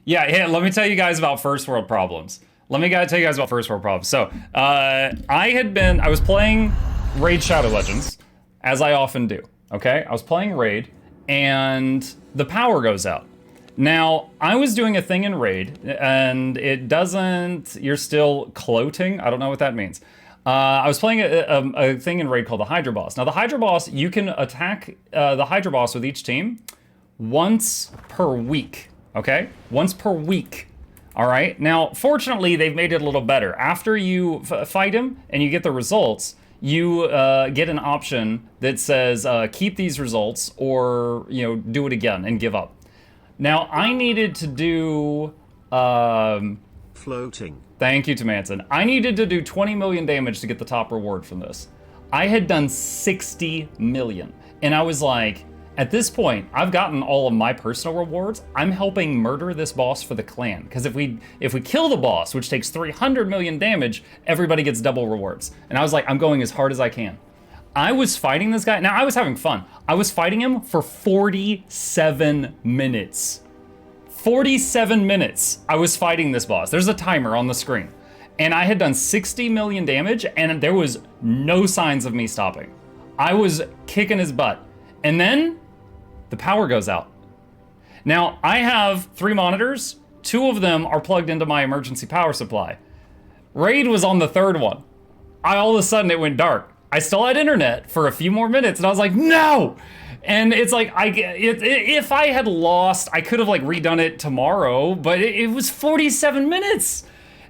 Yeah, hey, let me tell you guys about first world problems. Let me tell you guys about first world problems. So, I was playing Raid Shadow Legends, as I often do. Okay, I was playing Raid, and the power goes out. Now, I was doing a thing in Raid, and it doesn't. You're still cloating. I don't know what that means. I was playing a thing in Raid called the Hydra Boss. Now, the Hydra Boss, you can attack the Hydra Boss with each team once per week. Okay, once per week. All right. Now, fortunately, they've made it a little better. After you fight him and you get the results, you get an option that says keep these results or do it again and give up. Now, I needed to do floating. Thank you to Manson. I needed to do 20 million damage to get the top reward from this. I had done 60 million, and I was like, at this point, I've gotten all of my personal rewards. I'm helping murder this boss for the clan. Because if we kill the boss, which takes 300 million damage, everybody gets double rewards. And I was like, I'm going as hard as I can. I was fighting this guy. Now, I was having fun. I was fighting him for 47 minutes. 47 minutes I was fighting this boss. There's a timer on the screen. And I had done 60 million damage, and there was no signs of me stopping. I was kicking his butt. And then the power goes out. Now, I have 3 monitors. 2 of them are plugged into my emergency power supply. Raid was on the 3rd one. All of a sudden, it went dark. I still had internet for a few more minutes, and I was like, no! And it's like, if I had lost, I could have like redone it tomorrow, but it was 47 minutes.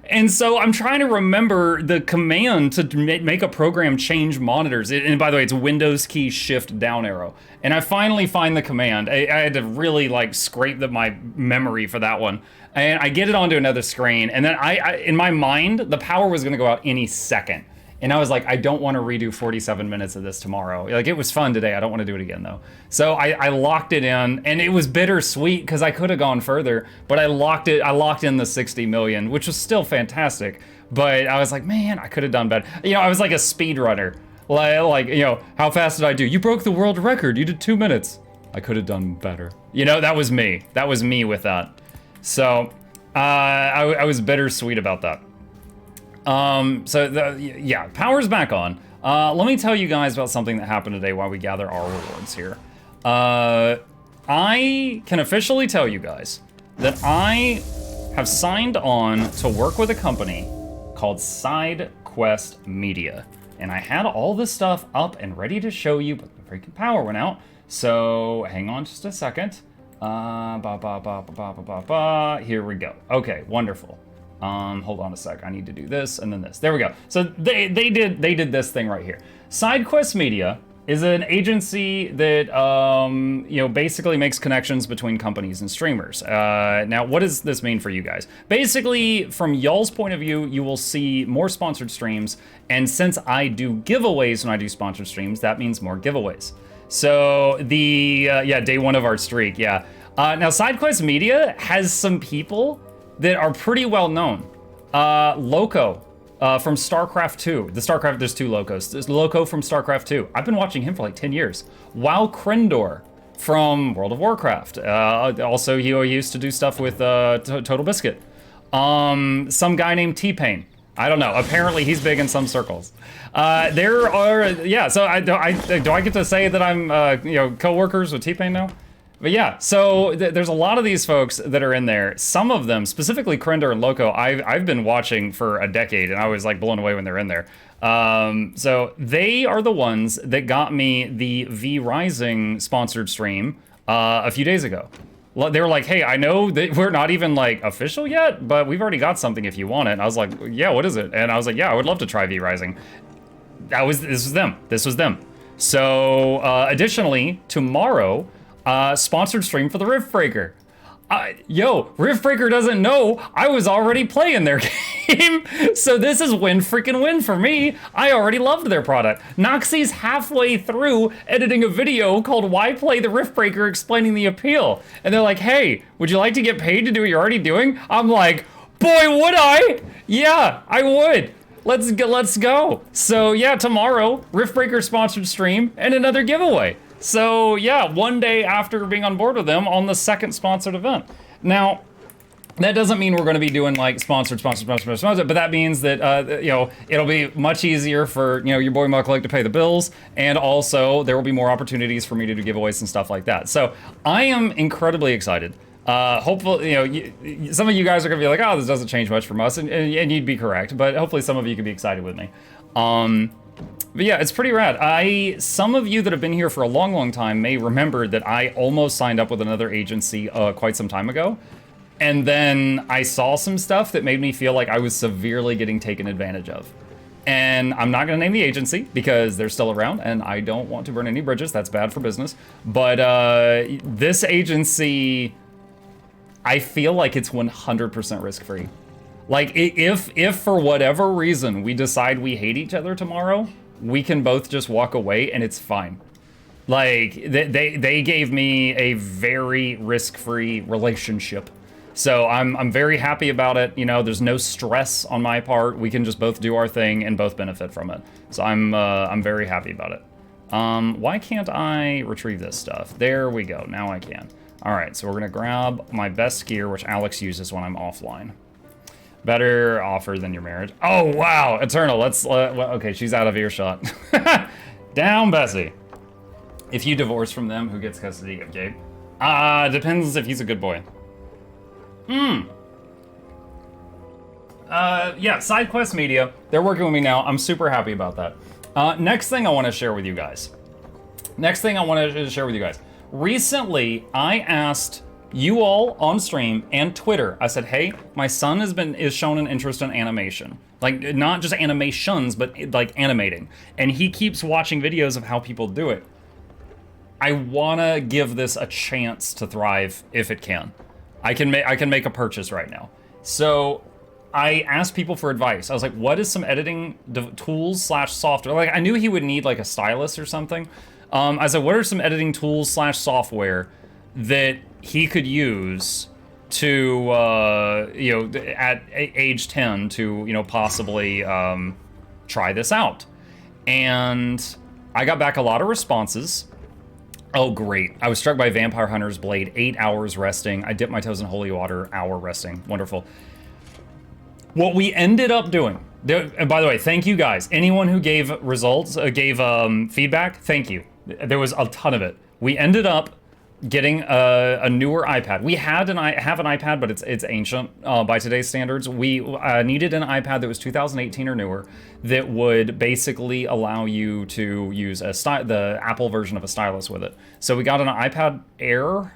And so I'm trying to remember the command to make a program change monitors. And by the way, it's Windows key shift down arrow. And I finally find the command. I had to really like scrape my memory for that one. And I get it onto another screen. And then in my mind, the power was gonna go out any second. And I was like, I don't want to redo 47 minutes of this tomorrow. Like, it was fun today. I don't want to do it again, though. So I locked it in, and it was bittersweet because I could have gone further, but I locked in the 60 million, which was still fantastic. But I was like, man, I could have done better. I was like a speedrunner. Like, how fast did I do? You broke the world record. You did 2 minutes. I could have done better. That was me. That was me with that. So I was bittersweet about that. Yeah, power's back on. Let me tell you guys about something that happened today while we gather our rewards here. I can officially tell you guys that I have signed on to work with a company called Side Quest Media. And I had all this stuff up and ready to show you, but the freaking power went out. So hang on just a second. Here we go. Okay, wonderful. Hold on a sec. I need to do this and then this. There we go. So they did this thing right here. SideQuest Media is an agency that basically makes connections between companies and streamers. Now, what does this mean for you guys? Basically, from y'all's point of view, you will see more sponsored streams, and since I do giveaways when I do sponsored streams, that means more giveaways. So day 1 of our streak, yeah. Now, SideQuest Media has some people that are pretty well known. Loco from StarCraft 2. There's 2 Locos. There's Loco from StarCraft 2. I've been watching him for like 10 years. Wow Krendor from World of Warcraft. Also, he used to do stuff with Total Biscuit. Some guy named T-Pain. I don't know. Apparently, he's big in some circles. So do I get to say that I'm co-workers with T-Pain now? But yeah, so there's a lot of these folks that are in there. Some of them, specifically Krender and Loco, I've been watching for a decade, and I was like blown away when they're in there. So they are the ones that got me the V Rising sponsored stream a few days ago. They were like, hey, I know that we're not even like official yet, but we've already got something if you want it. And I was like, yeah, what is it? And I was like, yeah, I would love to try V Rising. This was them. So additionally, tomorrow, sponsored stream for the Riftbreaker. Riftbreaker doesn't know I was already playing their game, so this is win for me. I already loved their product. Noxie's halfway through editing a video called Why Play the Riftbreaker explaining the appeal. And they're like, hey, would you like to get paid to do what you're already doing? I'm like, boy, would I? Yeah, I would. Let's go. So yeah, tomorrow, Riftbreaker sponsored stream and another giveaway. So yeah, one day after being on board with them on the second sponsored event. Now, that doesn't mean we're going to be doing like sponsored, but that means that, you know, it'll be much easier for, you know, your boy Mukluk to pay the bills, and also there will be more opportunities for me to do giveaways and stuff like that. So I am incredibly excited. Hopefully, you know, some of you guys are going to be like, oh, this doesn't change much from us, and you'd be correct, but hopefully some of you can be excited with me. But yeah, it's pretty rad. Some of you that have been here for a long, long time may remember that I almost signed up with another agency quite some time ago. And then I saw some stuff that made me feel like I was severely getting taken advantage of. And I'm not gonna name the agency because they're still around and I don't want to burn any bridges, that's bad for business. But this agency, I feel like it's 100% risk-free. Like if for whatever reason we decide we hate each other tomorrow, we can both just walk away and it's fine. Like they gave me a very risk-free relationship. So I'm very happy about it. You know, there's no stress on my part. We can just both do our thing and both benefit from it. So I'm very happy about it. Why can't I retrieve this stuff? There we go. Now I can. All right, so we're gonna grab my best gear, which Alex uses when I'm offline. Better offer than your marriage. Oh wow, Eternal. Let's well, okay. She's out of earshot. Down, Bessie. If you divorce from them, who gets custody of Gabe? Depends if he's a good boy. Yeah, SideQuest Media, they're working with me now. I'm super happy about that. Next thing I want to share with you guys. Recently, I asked you all on stream and Twitter, I said, hey, my son is shown an interest in animation. Like, not just animations, but like animating. And he keeps watching videos of how people do it. I wanna give this a chance to thrive if it can. I can make a purchase right now. So I asked people for advice. I was like, what is some editing tools / software? Like, I knew he would need like a stylus or something. I said, what are some editing tools / software that he could use to, you know, at age 10 to, you know, possibly try this out? And I got back a lot of responses. Oh, great. I was struck by Vampire Hunter's Blade, 8 hours resting. I dipped my toes in holy water, hour resting. Wonderful. What we ended up doing, and by the way, thank you guys. Anyone who gave results, gave feedback, thank you. There was a ton of it. We ended up getting a newer iPad. We have an iPad, but it's ancient by today's standards. We needed an iPad that was 2018 or newer that would basically allow you to use the Apple version of a stylus with it. So we got an iPad Air,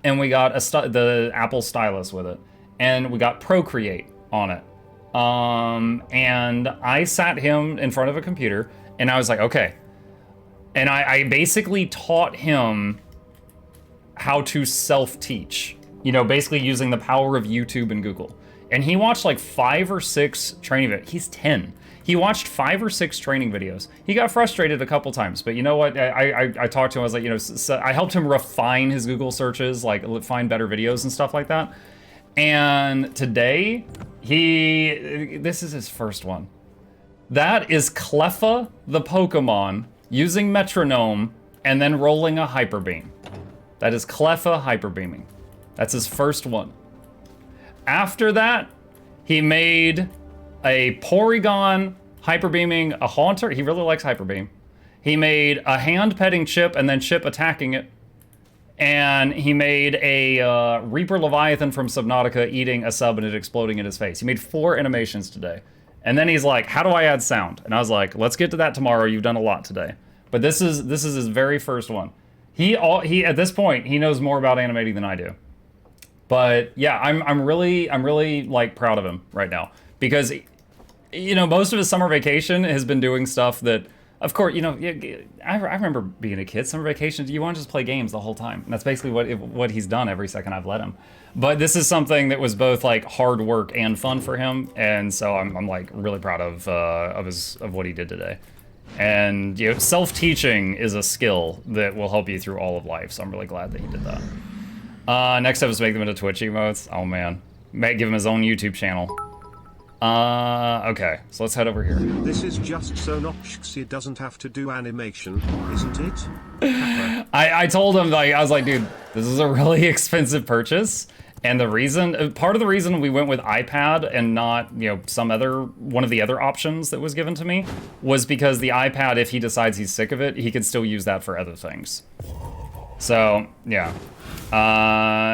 and we got the Apple stylus with it, and we got Procreate on it. And I sat him in front of a computer, and I was like, okay. And I basically taught him how to self-teach, you know, basically using the power of YouTube and Google. And he watched like 5 or 6 training videos. He's 10. He watched 5 or 6 training videos. He got frustrated a couple times, but you know what? I talked to him, I was like, you know, I helped him refine his Google searches, like find better videos and stuff like that. And today, this is his first one. That is Cleffa the Pokemon using metronome and then rolling a hyper beam. That is Cleffa hyper beaming. That's his first one. After that, he made a Porygon hyper beaming a Haunter. He really likes hyper beam. He made a hand petting Chip and then Chip attacking it. And he made a Reaper Leviathan from Subnautica eating a sub and it exploding in his face. He made 4 animations today. And then he's like, how do I add sound? And I was like, let's get to that tomorrow. You've done a lot today. But this is his very first one. He at this point, he knows more about animating than I do. But yeah, I'm really like proud of him right now because, you know, most of his summer vacation has been doing stuff that, of course, you know, I remember being a kid, summer vacations, you want to just play games the whole time. And that's basically what he's done every second I've let him. But this is something that was both like hard work and fun for him. And so I'm like really proud of what he did today. And, you know, self-teaching is a skill that will help you through all of life. So I'm really glad that he did that. Next up is make them into Twitch emotes. Oh man, give him his own YouTube channel. Okay, so let's head over here. This is just so Noxy doesn't have to do animation, isn't it? I told him, like, I was like, dude, this is a really expensive purchase, And the reason, part of the reason we went with iPad and not, you know, some other, one of the other options that was given to me was because the iPad, if he decides he's sick of it, he could still use that for other things. So, yeah.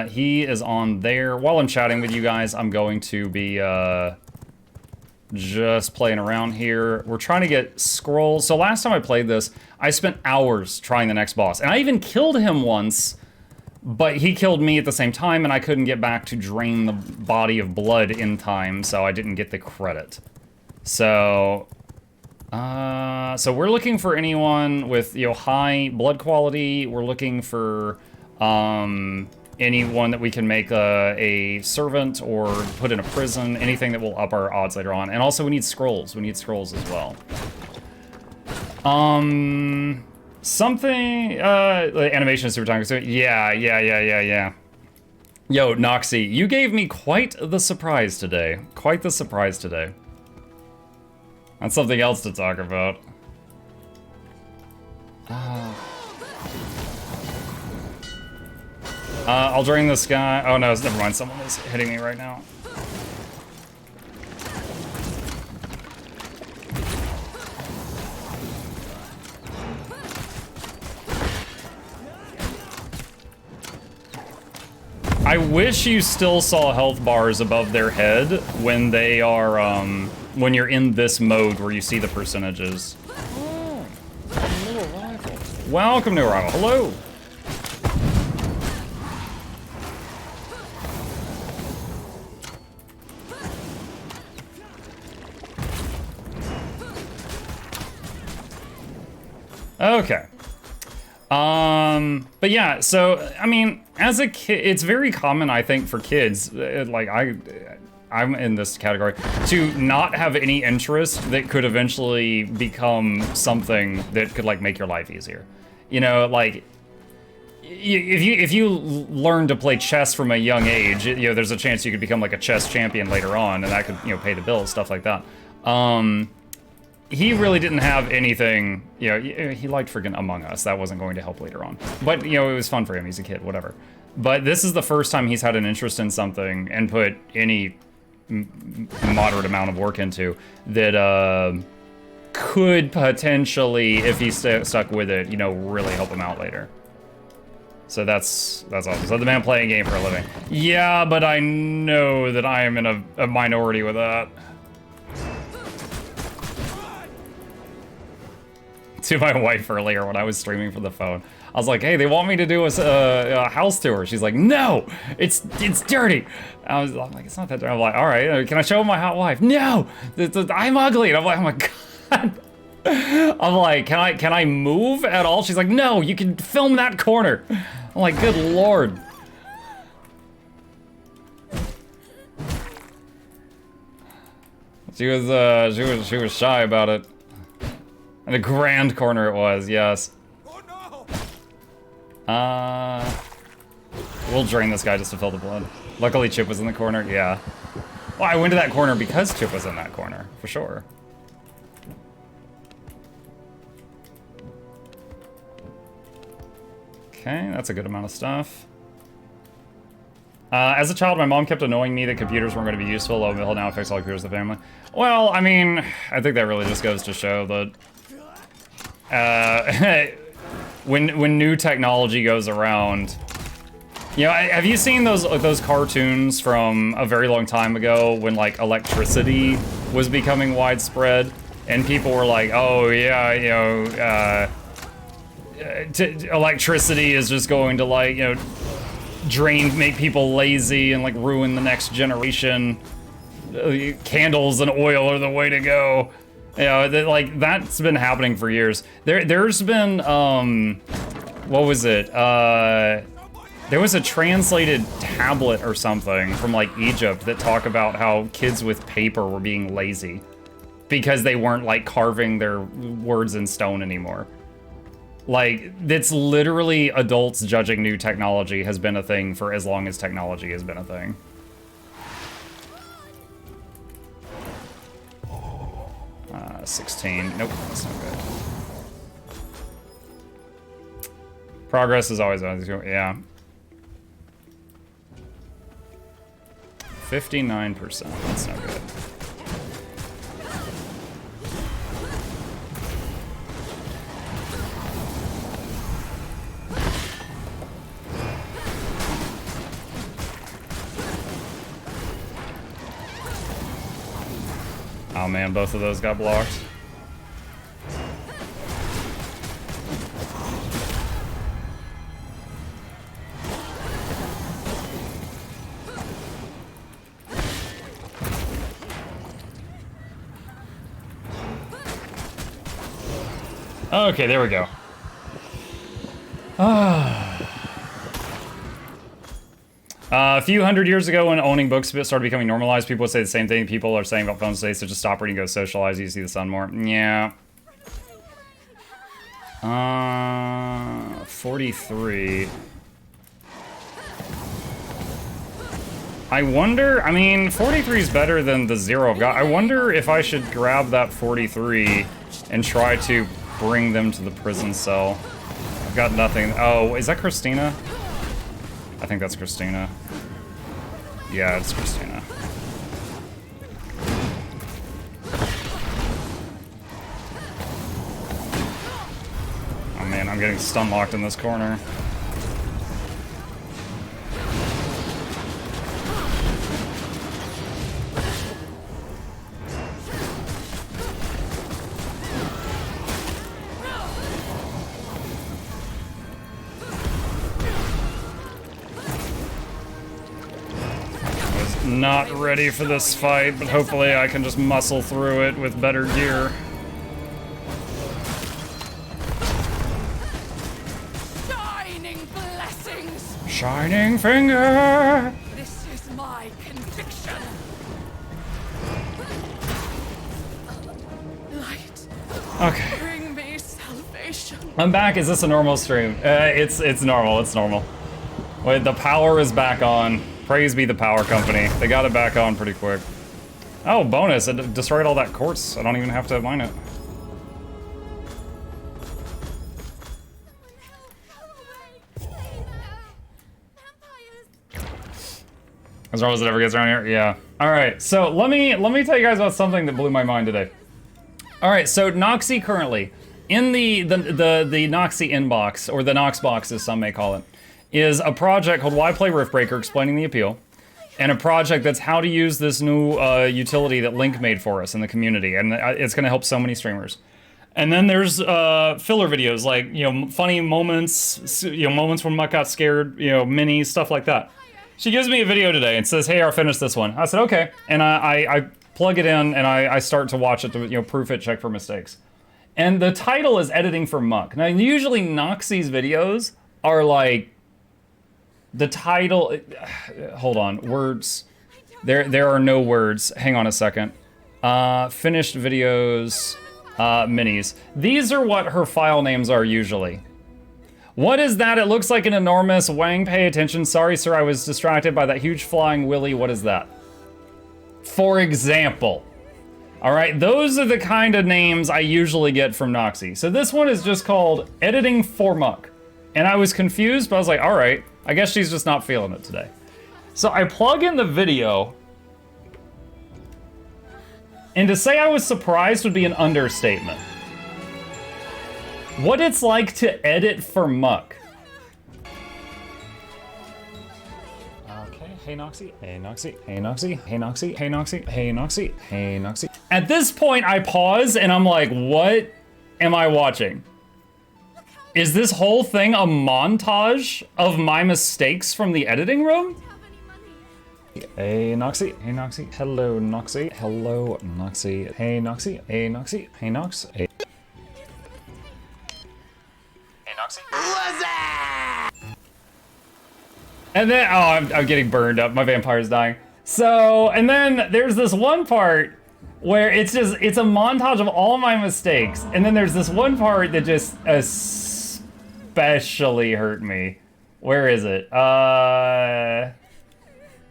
He is on there. While I'm chatting with you guys, I'm going to be, just playing around here. We're trying to get scrolls. So last time I played this, I spent hours trying the next boss. And I even killed him once, but he killed me at the same time, and I couldn't get back to drain the body of blood in time, so I didn't get the credit. So, so we're looking for anyone with, you know, high blood quality. We're looking for anyone that we can make a servant or put in a prison, anything that will up our odds later on. And also we need scrolls. We need scrolls as well. Something, animation is super time consuming. Yeah. Yo, Noxy, you gave me quite the surprise today. Quite the surprise today. That's something else to talk about. I'll drain this guy. Oh no, never mind. Someone is hitting me right now. I wish you still saw health bars above their head when they are, when you're in this mode where you see the percentages. Oh, new arrival. Welcome, new arrival. Hello. Okay. But yeah, so, I mean, as a kid, it's very common, I think, for kids, like, I'm in this category, to not have any interest that could eventually become something that could, like, make your life easier. You know, like, if you learn to play chess from a young age, you know, there's a chance you could become, like, a chess champion later on, and that could, you know, pay the bills, stuff like that. He really didn't have anything, you know, he liked friggin' Among Us. That wasn't going to help later on. But, you know, it was fun for him. He's a kid, whatever. But this is the first time he's had an interest in something and put any moderate amount of work into that could potentially, if he stuck with it, you know, really help him out later. So that's awesome. So the man playing a game for a living. Yeah, but I know that I am in a minority with that. To my wife earlier when I was streaming from the phone. I was like, hey, they want me to do a house tour. She's like, no, it's dirty. I'm like, it's not that dirty. I'm like, all right, can I show my hot wife? No, I'm ugly. And I'm like, oh my God. I'm like, can I move at all? She's like, no, you can film that corner. I'm like, good Lord. She was shy about it. And a grand corner it was, yes. We'll drain this guy just to fill the blood. Luckily Chip was in the corner, yeah. Well, I went to that corner because Chip was in that corner, for sure. Okay, that's a good amount of stuff. As a child, my mom kept annoying me that computers weren't going to be useful. Lo and behold, now I fix all computers in the family. Well, I mean, I think that really just goes to show that when new technology goes around, you know, have you seen those cartoons from a very long time ago when like electricity was becoming widespread and people were like, oh yeah, you know, electricity is just going to, like, you know, make people lazy and like ruin the next generation. Candles and oil are the way to go. You know, like, that's been happening for years. There's been, what was it? There was a translated tablet or something from, like, Egypt that talk about how kids with paper were being lazy because they weren't, like, carving their words in stone anymore. Like, it's literally adults judging new technology has been a thing for as long as technology has been a thing. Uh, 16. Nope, that's not good. Progress is always, yeah. 59%. That's no good. Oh man, both of those got blocked. Okay, there we go. A few hundred years ago, when owning books started becoming normalized, people would say the same thing people are saying about phones today, so just stop reading, go socialize, you see the sun more. Yeah. 43. I wonder, I mean, 43 is better than the 0 I've got. I wonder if I should grab that 43 and try to bring them to the prison cell. I've got nothing. Oh, is that Christina? I think that's Christina. Yeah, it's Christina. Oh man, I'm getting stun locked in this corner. Not ready for this fight, but hopefully I can just muscle through it with better gear. Shining blessings! Shining finger! This is my conviction. Light. Okay. Bring me salvation. I'm back. Is this a normal stream? It's normal. It's normal. Wait, the power is back on. Praise be the power company. They got it back on pretty quick. Oh, bonus. It destroyed all that quartz. I don't even have to mine it. As long as it ever gets around here, yeah. All right, so let me tell you guys about something that blew my mind today. All right, so Noxy currently, in the Noxy inbox, or the Nox box as some may call it, is a project called Why Play Riftbreaker explaining the appeal, and a project that's how to use this new utility that Link made for us in the community, and it's gonna help so many streamers. And then there's filler videos, like, you know, funny moments, you know, moments when Muck got scared, you know, minis, stuff like that. She gives me a video today and says, hey, I'll finish this one. I said, okay. And I plug it in and I start to watch it to, you know, proof it, check for mistakes. And the title is Editing for Muck. Now, usually Noxy's videos are like, the title, hold on, words. There are no words. Hang on a second. Finished videos, minis. These are what her file names are usually. What is that? It looks like an enormous Wang. Pay attention. Sorry, sir, I was distracted by that huge flying willy. What is that? For example. All right, those are the kind of names I usually get from Noxy. So this one is just called Editing for Muck. And I was confused, but I was like, all right, I guess she's just not feeling it today. So I plug in the video. And to say I was surprised would be an understatement. What it's like to edit for Muck. Okay, hey Noxy, hey Noxy, hey Noxy, hey Noxy, hey Noxy, hey Noxy, hey Noxy. At this point, I pause and I'm like, what am I watching? Is this whole thing a montage of my mistakes from the editing room? Hey Noxy, hey Noxy, hello Noxy, hello Noxy, hey Noxy, hey Noxy, hey Nox, hey. And then, oh, I'm getting burned up. My vampire's dying. So, and then there's this one part where it's a montage of all my mistakes. And then there's this one part that just especially hurt me. Where is it?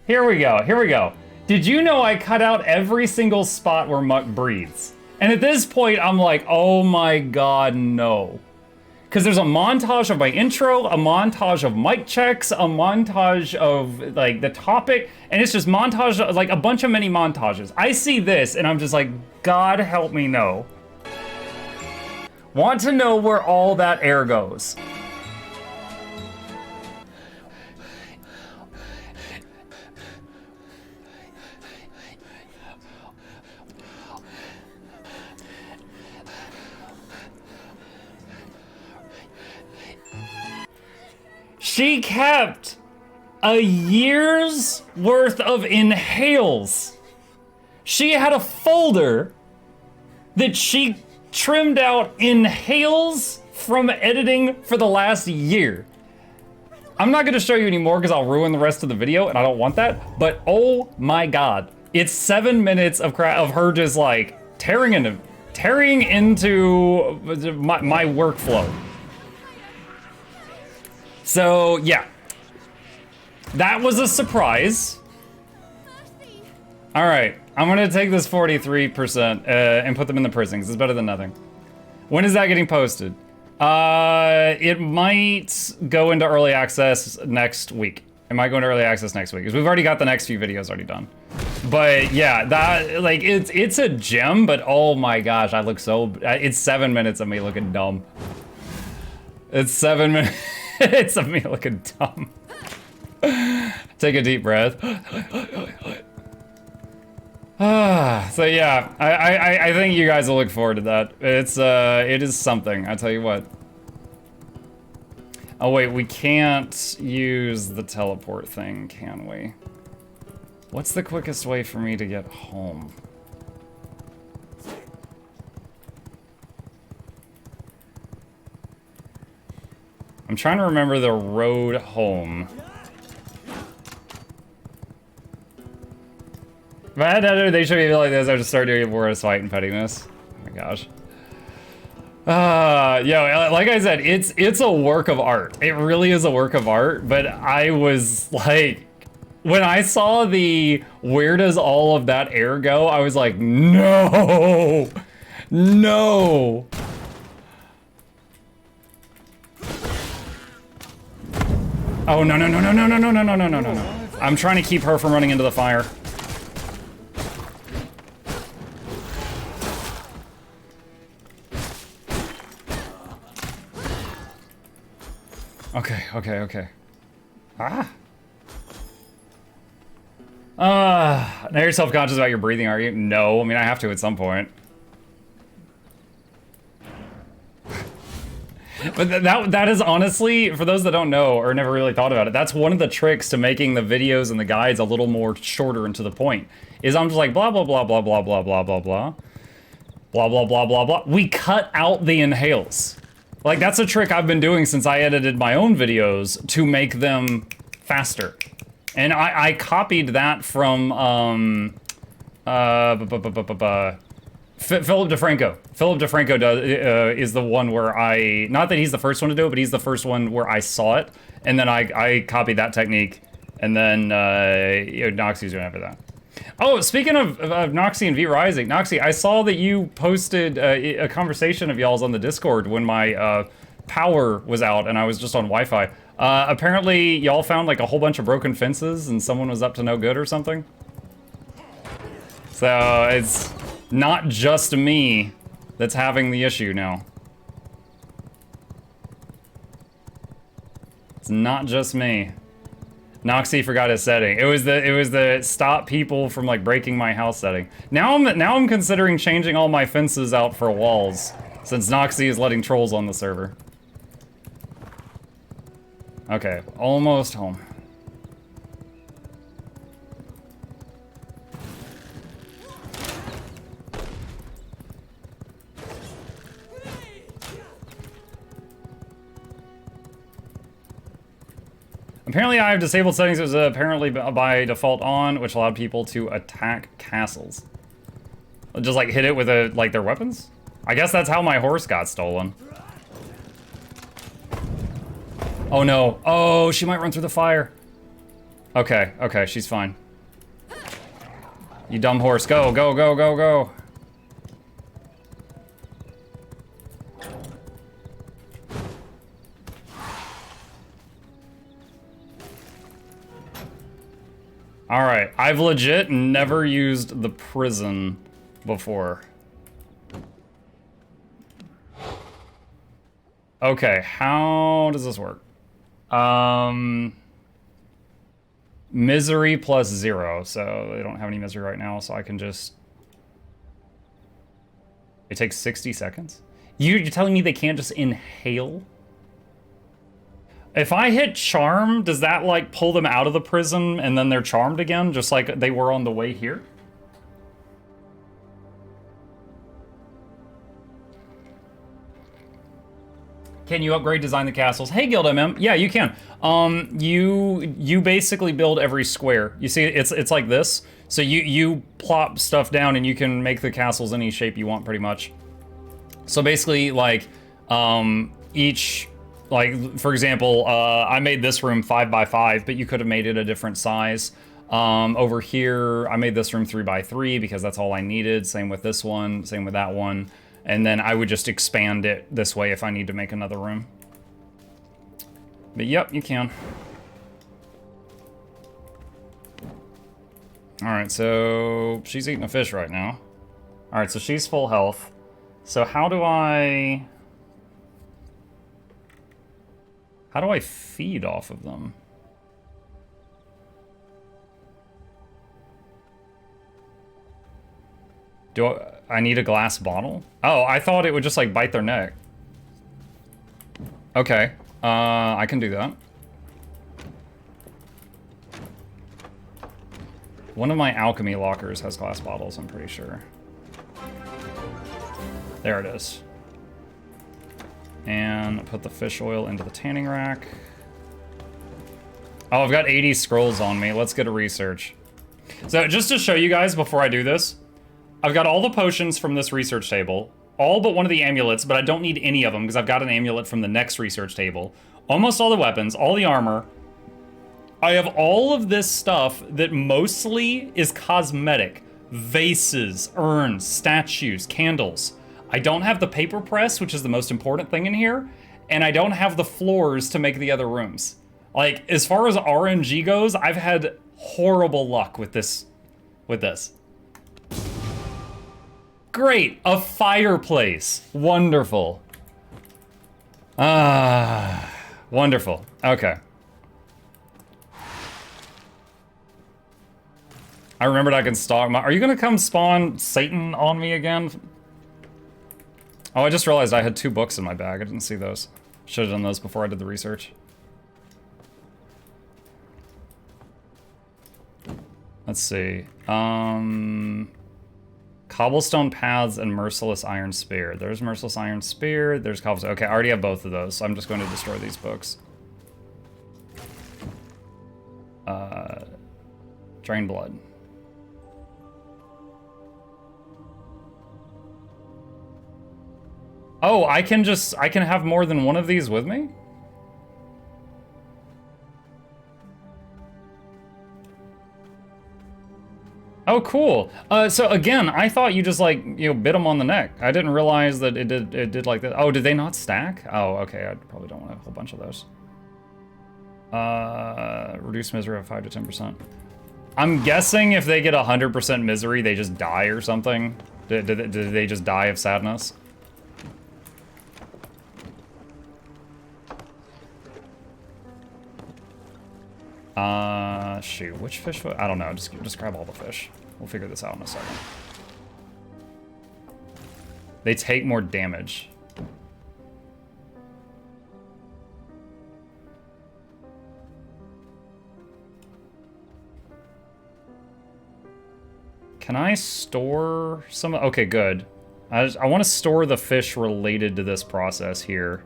Here we go. Did you know I cut out every single spot where Muck breathes? And at this point, I'm like, oh my God, no. because there's a montage of my intro, a montage of mic checks, a montage of like the topic, and it's just montage, like a bunch of mini montages. I see this and I'm just like, God help me know. Want to know where all that air goes. She kept a year's worth of inhales. She had a folder that she trimmed out inhales from editing for the last year. I'm not gonna show you anymore because I'll ruin the rest of the video and I don't want that, but oh my God. It's 7 minutes of her just like tearing into my workflow. So yeah, that was a surprise. All right, I'm gonna take this 43% and put them in the prison because it's better than nothing. When is that getting posted? It might go into early access next week. It might go into early access next week because we've already got the next few videos already done. But yeah, that like it's a gem, but oh my gosh, I look so. It's 7 minutes of me looking dumb. It's 7 minutes. It's of me looking dumb. Take a deep breath. So yeah, I think you guys will look forward to that. It is something, I tell you what. Oh wait, we can't use the teleport thing, can we? What's the quickest way for me to get home? I'm trying to remember the road home. If I had to, they should be like this, I would just start doing it more as fight and pettiness. Oh my gosh. Yo, like I said, it's a work of art. It really is a work of art, but I was like, when I saw the where does all of that air go, I was like, no, no. Oh, no, no, no, no, no, no, no, no, no, no, no, no, no. I'm trying to keep her from running into the fire. Okay, okay, okay. Ah. Now you're self-conscious about your breathing, are you? No, I mean, I have to at some point. But that is honestly, for those that don't know or never really thought about it, that's one of the tricks to making the videos and the guides a little more shorter and to the point. Is I'm just like blah, blah, blah, blah, blah, blah, blah, blah, blah. Blah, blah, blah, blah, blah. We cut out the inhales. Like, that's a trick I've been doing since I edited my own videos to make them faster. And I copied that from Philip DeFranco. Philip DeFranco is the one where I, not that he's the first one to do it, but he's the first one where I saw it. And then I copied that technique. And then Noxie's doing after that. Oh, speaking of Noxie and V Rising, Noxie, I saw that you posted a conversation of y'all's on the Discord when my power was out and I was just on Wi-Fi. Apparently, y'all found like a whole bunch of broken fences and someone was up to no good or something. So it's not just me that's having the issue now. It's not just me. Noxie forgot his setting. It was the stop people from like breaking my house setting. Now I'm considering changing all my fences out for walls since Noxie is letting trolls on the server. Okay, almost home. Apparently I have disabled settings that was apparently by default on, which allowed people to attack castles. Just like hit it with like their weapons? I guess that's how my horse got stolen. Oh no. Oh, she might run through the fire. Okay, okay, she's fine. You dumb horse, go, go, go, go, go. All right, I've legit never used the prison before. Okay, how does this work? Misery plus 0, so they don't have any misery right now, so I can just... It takes 60 seconds? You're telling me they can't just inhale? If I hit charm, does that like pull them out of the prison and then they're charmed again, just like they were on the way here? Can you upgrade design the castles? Hey, Guild MM. Yeah, you can. You basically build every square. You see, it's like this. So you plop stuff down and you can make the castles any shape you want, pretty much. So basically, like each, like for example, I made this room 5 by 5, but you could have made it a different size. Over here, I made this room 3 by 3 because that's all I needed. Same with this one. Same with that one. And then I would just expand it this way if I need to make another room. But yep, you can. All right, so she's eating a fish right now. All right, so she's full health. So how do I feed off of them? Do I need a glass bottle? Oh, I thought it would just like bite their neck. Okay, I can do that. One of my alchemy lockers has glass bottles, I'm pretty sure. There it is. And put the fish oil into the tanning rack. Oh, I've got 80 scrolls on me. Let's get a research. So just to show you guys before I do this, I've got all the potions from this research table, all but one of the amulets, but I don't need any of them because I've got an amulet from the next research table. Almost all the weapons, all the armor. I have all of this stuff that mostly is cosmetic. Vases, urns, statues, candles. I don't have the paper press, which is the most important thing in here, and I don't have the floors to make the other rooms. Like, as far as RNG goes, I've had horrible luck with this. Great, a fireplace. Wonderful. Wonderful. Okay. I remembered I can stalk my... Are you gonna come spawn Satan on me again? Oh, I just realized I had 2 books in my bag. I didn't see those. Should have done those before I did the research. Let's see. Cobblestone paths and merciless iron spear. There's merciless iron spear. There's cobblestone. Okay, I already have both of those, so I'm just going to destroy these books. Drain blood. Oh, I can have more than one of these with me? Oh, cool. So again, I thought you just like, you know, bit them on the neck. I didn't realize that it did like that. Oh, did they not stack? Oh, okay. I probably don't want a whole bunch of those. Reduce misery of 5 to 10%. I'm guessing if they get 100% misery, they just die or something. Did they just die of sadness? Shoot, which fish? I don't know. Just grab all the fish. We'll figure this out in a second. They take more damage. Can I store some? Okay, good. I want to store the fish related to this process here.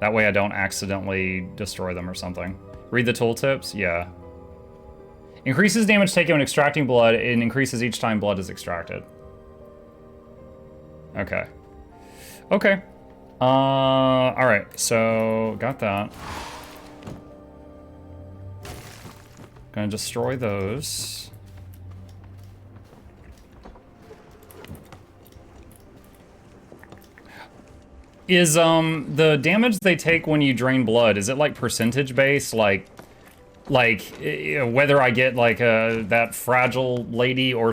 That way I don't accidentally destroy them or something. Read the tooltips? Yeah. Increases damage taken when extracting blood and increases each time blood is extracted. Okay. Okay. Alright, so got that. Gonna destroy those. Is the damage they take when you drain blood, is it like percentage based? Like like whether I get like that fragile lady or